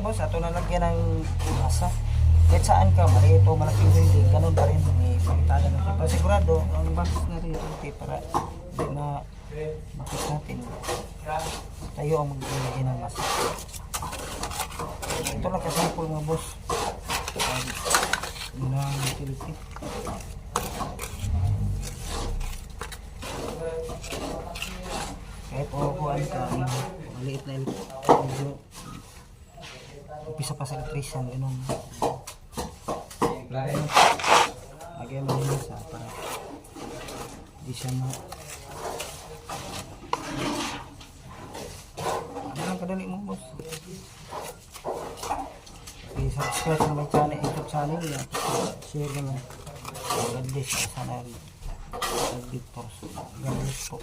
ano boss, ato na lagyan ng masa. Kahit saan ka, maliit o malaking building, ganun pa rin. May palitada natin. Pero sigurado, ang box na rin okay, para hindi na makit natin. Tayo ang maglagay ng masa. Ito lang kasample mga boss. Yun ang utility. Kahit kukuhaan ka, maliit na medyo umpisa pa sa electrician, ganun. Lagyan mo yung isa para hindi siya ano lang kadali mo boss. Okay, subscribe na may channel, YouTube channel yan. Share naman. God bless. Sana God bless po.